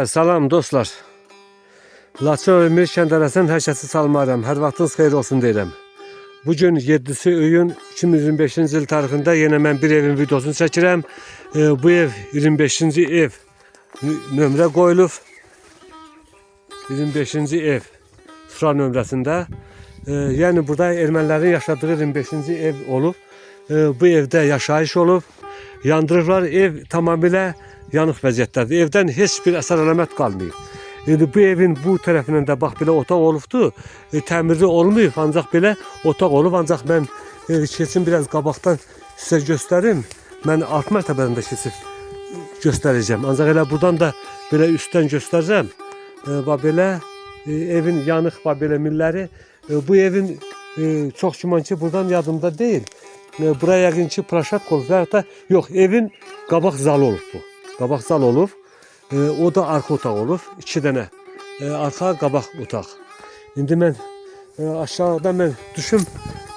Salam dostlar. Laçın Ömür Şəndərəsən hər kəsi salmaram. Hər vaxtınız xeyir olsun deyirəm. Bugün 7-si iyun 2025-ci il tarixində yenə mən bir evin videosunu çəkirəm. Bu ev 25-ci ev nömrə qoyulub. 25-ci ev sıra nömrəsində. Yəni burada ermənilərin yaşadığı 25-ci ev olub. Bu evdə yaşayış olub. Yandırıblar, ev tamamilə yanıq vəziyyətdədir. Evdən heç bir əsər əlamət qalmayıb. Bu evin bu tərəfindən də bax belə otaq olubdu. Təmirli olmayıb, ancaq belə otaq olub. Ancaq mən keçim biraz qabaqdan sizə göstərim. Mən alt mərtəbədən də keçib göstərəcəm. Ancaq elə buradan da belə üstdən göstərəcəm. Bax belə evin yanıq bax belə milləri. Bu evin çox güman ki buradan yadımda deyil. Buraya yəqin ki plaşat olub və ya yox, evin qabaq zalı olub bu. Qabaq zal olub. O da arxa otaq olub. 2 dənə arxa qabaq otaq. İndi mən aşağıdan düşüm.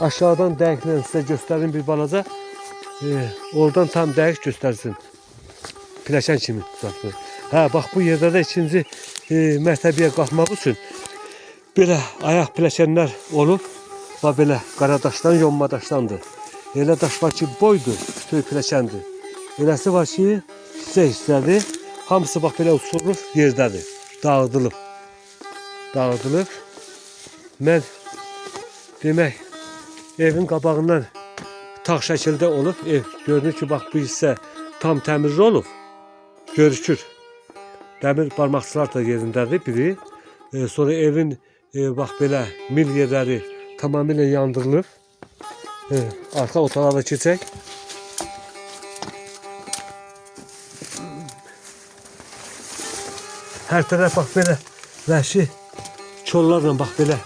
Aşağıdan dəqiqlə sizə göstərim bir balaca. Oradan tam dəqiq göstərsin. Pləşən kimi tutaqdır. Bax bu yerdə də ikinci mərtəbəyə qalxmaq üçün belə ayaq pləşənlər olub. Bax belə qaradaşdan, yonma daşdandır. Elə daş var ki boydur, köy pləşəndir. Eləsi var ki hissədir. Hamısı bax belə uçurulub yerdədir. Dağıdılıb. Dağıdılıb. Mən demək evin qabağından tağ şəkildə olub. Ev görünür ki bax bu hissə tam təmirli olub. Görükür. Dəmir barmaqçılar da yerindədir biri. Sonra evin bax belə mil yerləri tamamilə yandırılıb. Arxa otağa da keçək. Hər tərəf bax belə vəhşi çollarla bax belə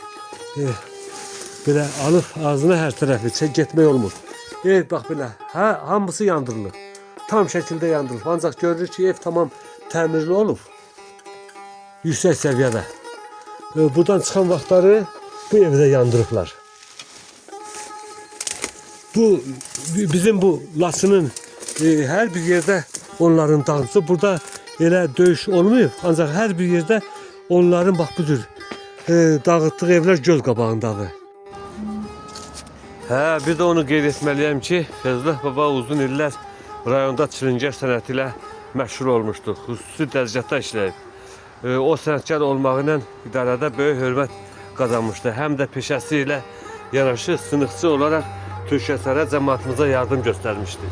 belə alıb ağzına hər tərəfi getmək olmur. Ev bax belə hamısı yandırılıb. Tam şəkildə yandırılıb. Ancaq görülür ki ev tamam təmirli olub. Yüksək səviyyədə. Buradan çıxan vaxtları bu evdə yandırıblar. Bu bizim bu Laçının hər bir yerdə onların dağıntısı. Burada elə döyüş olmuyor. Ancaq hər bir yerdə onların bax bu cür dağıtdığı evlər göz qabağındadır. Bir də onu qeyd etməliyəm ki, Feyzullah baba uzun illər rayonda çilingər sənəti ilə məşhur olmuşdu. Xüsusi dərəcədə işləyib. O sənətkar olmağı ilə idarədə böyük hörmət qazanmışdı. Həm də peşəsi ilə yanaşı sınıqçı olaraq Türkiyəsərə cəmaatımıza yardım göstərmişdi.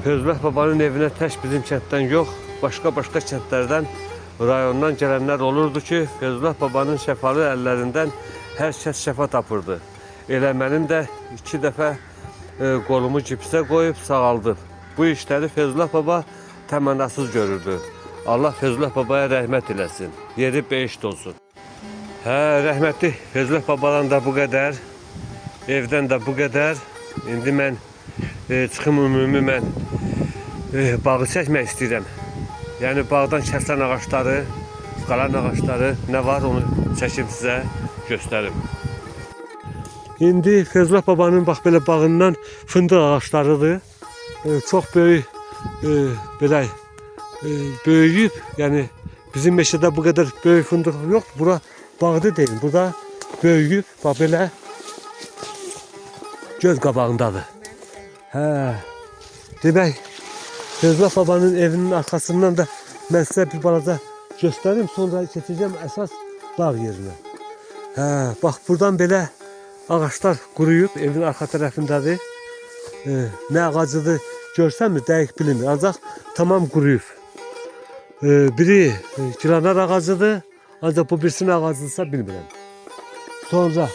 Feyzullah babanın evinə tək bizim kənddən yox, başqa kəndlərdən, rayondan gələnlər olurdu ki, Feyzullah babanın şəfalı əllərindən hər kəs şəfa tapırdı. Elə mənim də 2 dəfə qolumu gipsə qoyub sağaldım. Bu işləri Feyzullah baba təmənnasız görürdü. Allah Feyzullah babaya rəhmət eləsin. Yeri behişt olsun. Rəhmətli Feyzullah babadan da bu qədər. Evdən də bu qədər. İndi mən çıxım ümumi mən bağı çəkmək istəyirəm. Yəni bağdan kəsilən ağaçları, qalan ağaçları nə var onu çəkim sizə göstərim. İndi Feyzullah babanın bax belə bağından fındıq ağaçlarıdır. Çox böyük belə böyüyüb. Yəni bizim meşədə bu qədər böyük fındıq yoxdur. Bura bağda deyil. Burada böyüyüb bax belə göz qabağındadır. Demək Feyzullah babanın evinin arxasından da mən sizə bir balaca göstərim. Sonra keçəcəm əsas bağ yerinə. Bax buradan belə ağaçlar quruyub evin arxa tərəfindədir. Nə ağacıdır görsəmmi dəqiq bilinmir. Ancaq tamam quruyub. Biri gilanar ağacıdır. Ancaq bu birisinin ağacıdırsa bilmirəm. Sonra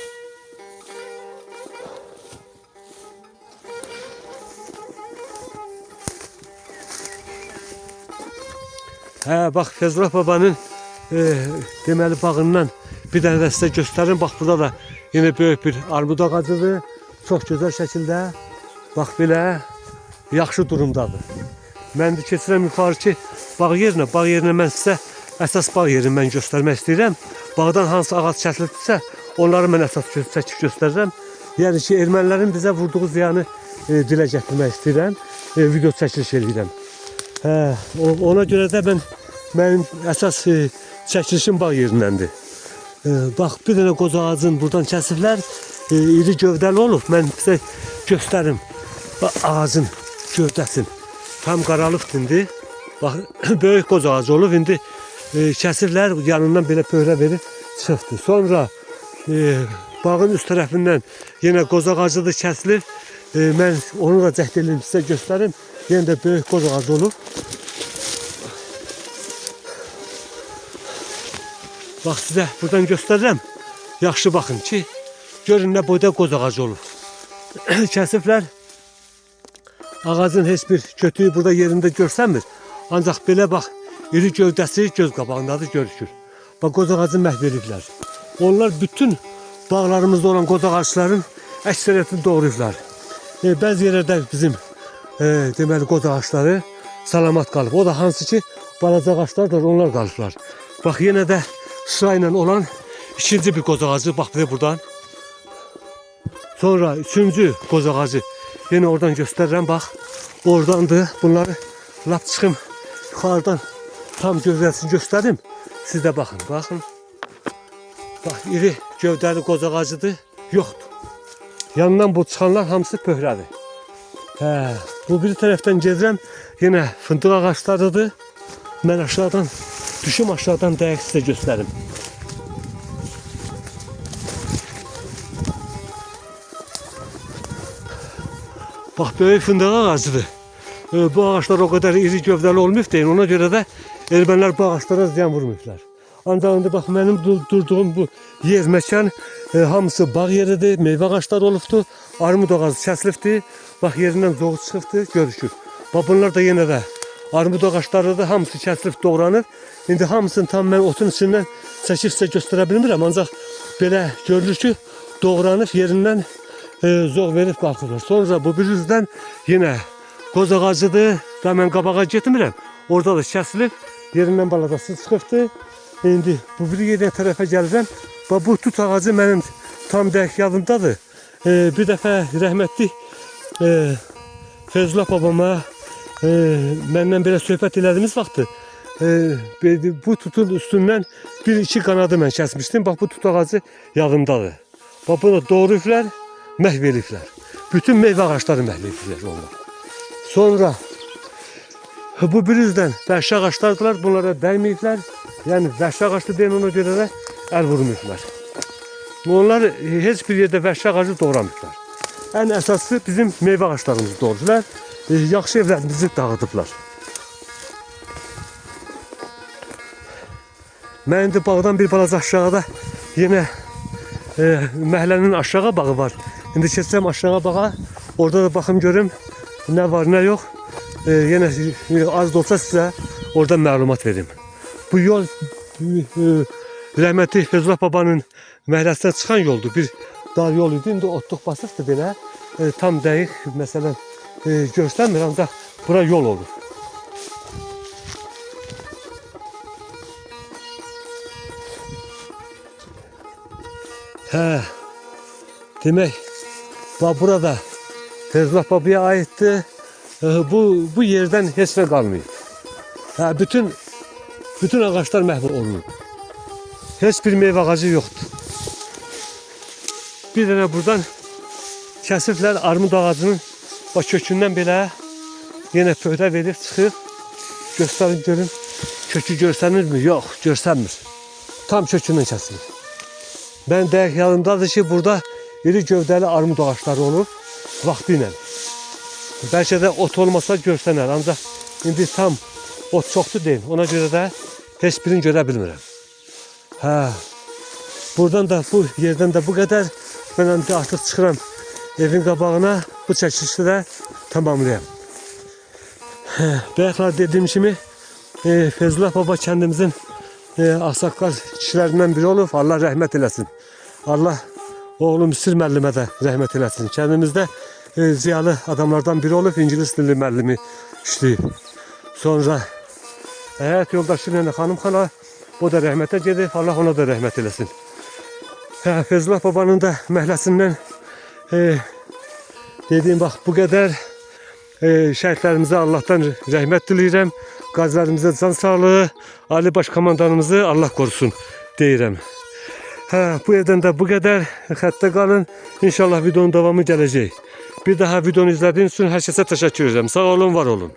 bax Feyzullah babanın deməli bağından bir dənə də sizə göstərim. Bax burada da yine böyük bir armud ağacıdır. Çox gözəl şəkildə bax belə yaxşı durumdadır. Mən də keçirəm yuxarı ki bağ yerinə mən sizə əsas bağ yerini mən göstərmək istəyirəm. Bağdan hansı ağac kəsilibsə onları mən əsas çəkib göstərəcəm. Yəni ki ermənilərin bizə vurduğu ziyanı dilə gətirmək istəyirəm. Video çəkiliş edirəm. Ona görə də mən mənim əsas çəkilişim bağ yerindəndir. Bax, bir dənə qoz ağacın buradan kəsiblər, iri gövdəli olub. Mən sizə göstərim. Bax, ağacın gövdəsini. Tam qaralıbdır indi. Bax, böyük qoz ağacı olub. İndi kəsiblər, yanından belə pöhrə verib çıxıbdır. Sonra bağın üst tərəfindən yenə qoz ağacı da kəsilir. Mən onu da cəhd edib sizə göstərim. Yenə də böyük qoz ağacı olub. Bax, sizə buradan göstərirəm. Yaxşı baxın ki, görün nə boyda qoz ağacı olub. Kəsiblər. Ağacın heç bir kötüyü burada yerində görsənmir. Ancaq belə bax, iri gövdəsi göz qabağındadır, görüşür. Bax, qoz ağacı məhv ediblər. Onlar bütün bağlarımızda olan qoz ağacların əksəriyyətini doğrayıblar. Bəzi yerlərdə bizim deməli qoz ağacları salamat qalıb. O da hansı ki, balaca ağaclardır, onlar qalıblar. Bax, yenə də sırayla olan ikinci bir qoz ağacı, bax bir buradan. Sonra üçüncü qoz ağacı, yenə oradan göstərirəm, bax, oradandır. Bunları lap çıxım yuxarıdan tam gövdəsini göstərim. Siz də baxın, baxın. Bax, iri gövdəli qoz ağacıdır, yoxdur. Yanından bu çıxanlar hamısı pöhrədir. Bu bir tərəfdən gedirəm, yenə fındıq ağaçlarıdır. Mən aşağıdan, düşüm aşağıdan dəqiq sizə göstərim. Bax, böyük fındıq ağacıdır. Bu ağaçlar o qədər iri gövdəli olmayıb deyin. Ona görə də ermənilər bu ağaçlara ziyan vurmayıblar. Ancaq indi bax, mənim durduğum bu yer, məkan hamısı bağ yeridir, meyvə ağaçları olubdur, armud ağacı kəsilibdir. Bax, yerindən zoğu çıxıbdır, görüşür. Bax, bunlar da yenə də armud ağaçları da hamısı kəsilib, doğranıb. İndi hamısını tam mən otun içindən çəkib sizə göstərə bilmirəm. Ancaq belə görülür ki, doğranıb yerindən zoğ verib qalxırlar. Sonra bu bir üzdən yenə qoz ağacıdır və mən qabağa getmirəm. Orada da kəsilib, yerindən baladası çıxıbdır. İndi bu bir yerdən tərəfə gəlirəm. Bu tut ağacı mənim tam dəqiq yadımdadır. Bir dəfə rəhmətli Feyzullah babama məndən belə söhbət elədiyimiz vaxtı bu tutun üstündən bir-iki qanadı mən kəsmişdim. Bax, bu tut ağacı yadımdadır. Bax, bunu doğrayıblar, məhv ediblər. Bütün meyvə ağaçları məhv ediblər onlar. Sonra bu bir üzdən vəhşi ağaçlardılar, bunlara dəyməyiblər. Yəni vəhşi ağaclı deyin, ona görə də əl vurmayıblar. Onlar heç bir yerdə vəhşi ağacı doğramayıblar. Ən əsası bizim meyvə ağaçlarımızı doğrayıblar. Yaxşı evlərimizi dağıdıblar. Mən indi bağdan bir balaca aşağıda yenə məhəllənin aşağı bağı var. İndi keçsəm aşağı bağa, orada da baxım görüm nə var, nə yox. Yenə az da olsa sizə orada məlumat verim. Bu yol rəhmətli Feyzullah babanın məhəlləsindən çıxan yoldur. Bir dar yol idi. İndi otluq basıqdır belə. Tam dəqiq məsələn görsənmir, ancaq bura yol olur. Demək, burada Feyzullah babaya aiddir. Bu yerdən heç nə qalmayıb. Bütün ağaçlar məhv olunub. Heç bir meyvə ağacı yoxdur. Bir dənə buradan kəsiblər armud ağacının kökündən belə yenə pöhrə verib çıxıb. Göstərin görün. Kökü görsənirmi? Yox, görsənmir. Tam kökündən kəsilir. Mən dəqiq yanımdadır ki, burada iri gövdəli armud ağaçları olub vaxtı ilə. Bəlkə də ot olmasa görsənər, ancaq indi tam ot çoxdur deyin. Ona görə də heç birini görə bilmirəm. Buradan da bu yerdən də bu qədər. Mən indi artıq çıxıram evin qabağına. Bu çəkilişi də tamamlayam. Bayaqlar dediyim kimi Feyzullah baba kəndimizin ağsaqqal kişilərindən biri olub. Allah rəhmət eləsin. Allah oğlu Müsir müəllimə də rəhmət eləsin. Kəndimizdə ziyalı adamlardan biri olub. İngilis dili müəllimi işləyib. Sonra həyat yoldaşı ilə xanım xala, o da rəhmətə gedib. Allah ona da rəhmət eləsin. Feyzullah babanın da məhləsindən dediyim bax bu qədər şəhidlərimizə Allahdan rəhmət diləyirəm. Qazilərimizə can sağlığı, Ali Başkomandanımızı Allah korusun deyirəm. Bu evdən də bu qədər. Xəttə qalın. İnşallah videonun davamı gələcək. Bir daha videonu izlediğiniz için hər kəsə təşəkkür ederim. Sağ olun, var olun.